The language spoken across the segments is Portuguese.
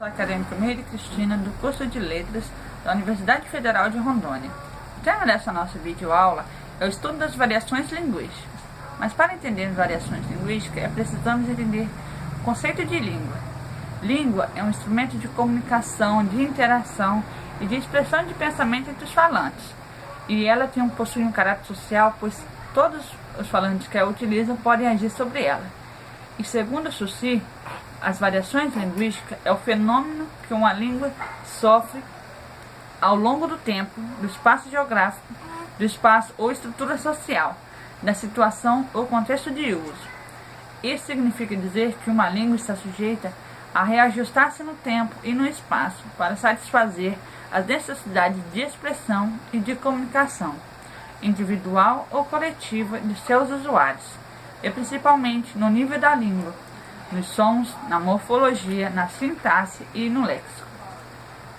Sou acadêmica Meire Cristina, do curso de Letras da Universidade Federal de Rondônia. O tema dessa nossa videoaula é o estudo das variações linguísticas. Mas para entender variações linguísticas, precisamos entender o conceito de língua. Língua é um instrumento de comunicação, de interação e de expressão de pensamento entre os falantes. E ela possui um caráter social, pois todos os falantes que a utilizam podem agir sobre ela. E segundo Saussure, as variações linguísticas é o fenômeno que uma língua sofre ao longo do tempo, do espaço geográfico, do espaço ou estrutura social, da situação ou contexto de uso. Isso significa dizer que uma língua está sujeita a reajustar-se no tempo e no espaço para satisfazer as necessidades de expressão e de comunicação, individual ou coletiva, de seus usuários, e principalmente no nível da língua, nos sons, na morfologia, na sintaxe e no léxico.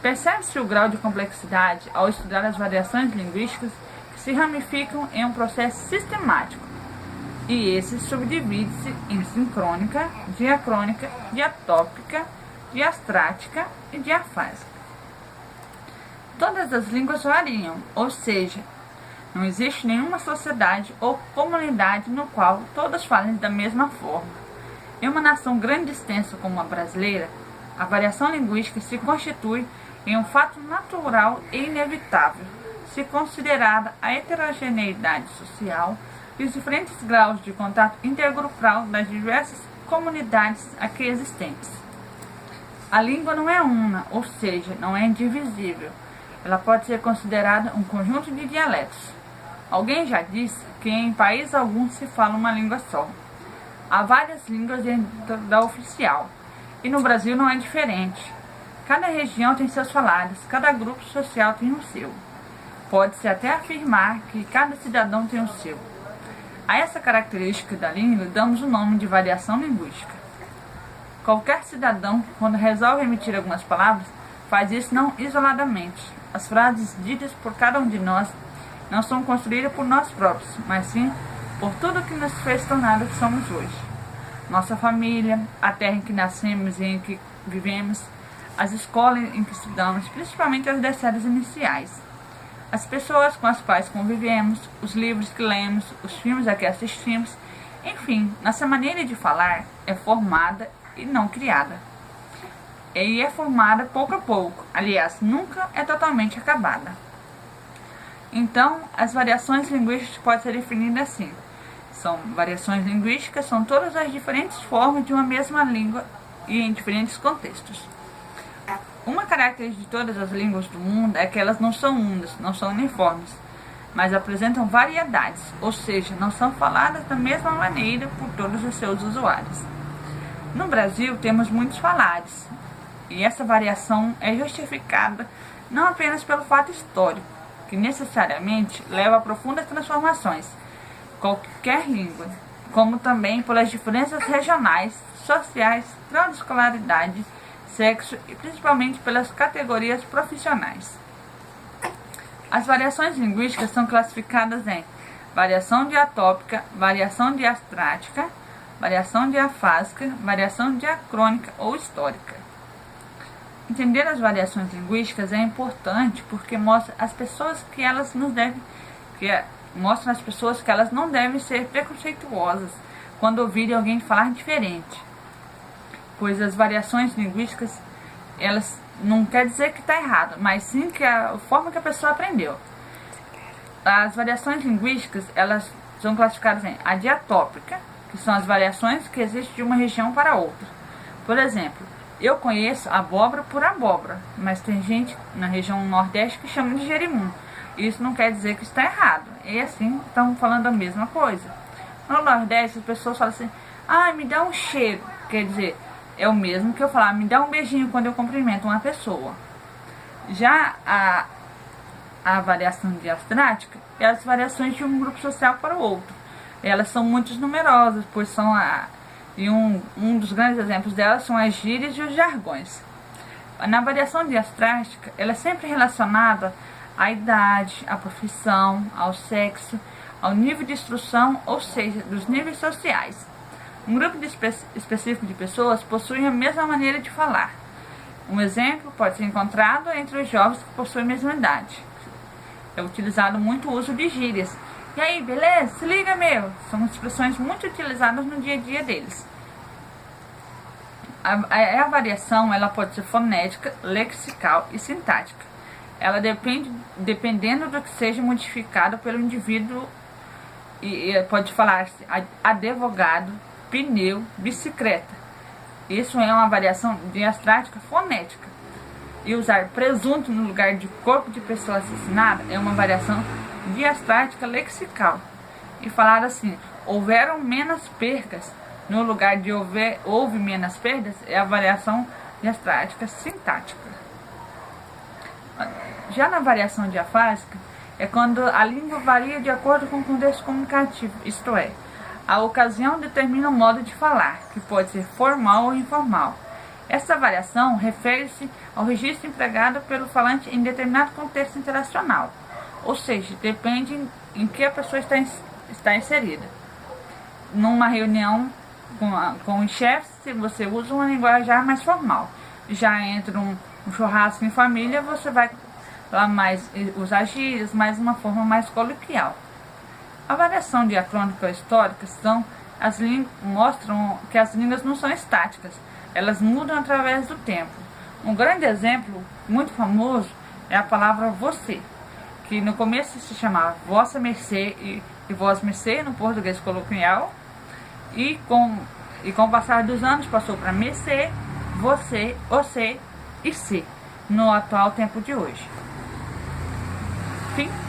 Percebe-se o grau de complexidade ao estudar as variações linguísticas que se ramificam em um processo sistemático, e esse subdivide-se em sincrônica, diacrônica, diatópica, diastrática e diafásica. Todas as línguas variam, ou seja, não existe nenhuma sociedade ou comunidade no qual todas falem da mesma forma. Em uma nação grande e extensa como a brasileira, a variação linguística se constitui em um fato natural e inevitável, se considerada a heterogeneidade social e os diferentes graus de contato intergrupal das diversas comunidades aqui existentes. A língua não é una, ou seja, não é indivisível. Ela pode ser considerada um conjunto de dialetos. Alguém já disse que em país algum se fala uma língua só. Há várias línguas dentro da oficial, e no Brasil não é diferente. Cada região tem seus falares, cada grupo social tem o seu. Pode-se até afirmar que cada cidadão tem o seu. A essa característica da língua damos o nome de variação linguística. Qualquer cidadão, quando resolve emitir algumas palavras, faz isso não isoladamente. As frases ditas por cada um de nós não são construídas por nós próprios, mas sim por tudo que nos fez tornar o que somos hoje. Nossa família, a terra em que nascemos e em que vivemos, as escolas em que estudamos, principalmente as das séries iniciais, as pessoas com as quais convivemos, os livros que lemos, os filmes a que assistimos, enfim, nossa maneira de falar é formada e não criada. E é formada pouco a pouco, aliás, nunca é totalmente acabada. Então, as variações linguísticas podem ser definidas assim. Variações linguísticas são todas as diferentes formas de uma mesma língua e em diferentes contextos. Uma característica de todas as línguas do mundo é que elas não são unas, não são uniformes, mas apresentam variedades, ou seja, não são faladas da mesma maneira por todos os seus usuários. No Brasil, temos muitos falares, e essa variação é justificada não apenas pelo fato histórico, que necessariamente leva a profundas transformações, qualquer língua, como também pelas diferenças regionais, sociais, grau de escolaridade, sexo e principalmente pelas categorias profissionais. As variações linguísticas são classificadas em variação diatópica, variação diastrática, variação diafásica, variação diacrônica ou histórica. Entender as variações linguísticas é importante porque mostra às pessoas que elas não devem ser preconceituosas quando ouvirem alguém falar diferente, pois as variações linguísticas, elas não quer dizer que está errado, mas sim que a forma que a pessoa aprendeu. As variações linguísticas, elas são classificadas em a diatópica, que são as variações que existem de uma região para outra. Por exemplo, eu conheço abóbora por abóbora, mas tem gente na região nordeste que chama de jerimum. Isso não quer dizer que está errado. E assim, estamos falando a mesma coisa. No Nordeste, as pessoas falam assim, me dá um cheiro. Quer dizer, é o mesmo que eu falar, me dá um beijinho quando eu cumprimento uma pessoa. Já a variação diastrática é as variações de um grupo social para o outro. Elas são muito numerosas, pois são e um dos grandes exemplos delas são as gírias e os jargões. Na variação diastrática, ela é sempre relacionada à idade, à profissão, ao sexo, ao nível de instrução, ou seja, dos níveis sociais. Um grupo específico de pessoas possui a mesma maneira de falar, Um exemplo pode ser encontrado entre os jovens que possuem a mesma idade. É utilizado muito o uso de gírias. E aí, beleza? Se liga, meu! São expressões muito utilizadas no dia a dia deles. A variação ela pode ser fonética, lexical e sintática. Ela dependendo do que seja modificado pelo indivíduo, e pode falar-se advogado, pneu, bicicleta. Isso é uma variação diastrática fonética. E usar presunto no lugar de corpo de pessoa assassinada é uma variação diastrática lexical. E falar assim, houveram menos percas, no lugar de houve menos perdas, é a variação diastrática sintática. Já na variação diafásica, é quando a língua varia de acordo com o contexto comunicativo, isto é, a ocasião determina o modo de falar, que pode ser formal ou informal. Essa variação refere-se ao registro empregado pelo falante em determinado contexto interacional, ou seja, depende em que a pessoa está inserida. Numa reunião com os chefes, você usa uma linguagem mais formal. Já entre um churrasco em família, você vai lá mais usar gírias, mais uma forma mais coloquial. A variação diacrônica histórica mostram que as línguas não são estáticas, elas mudam através do tempo. Um grande exemplo, muito famoso, é a palavra você, que no começo se chamava vossa mercê e vós mercê no português coloquial, e com o passar dos anos passou para mercê, você e se, no atual tempo de hoje. Fim.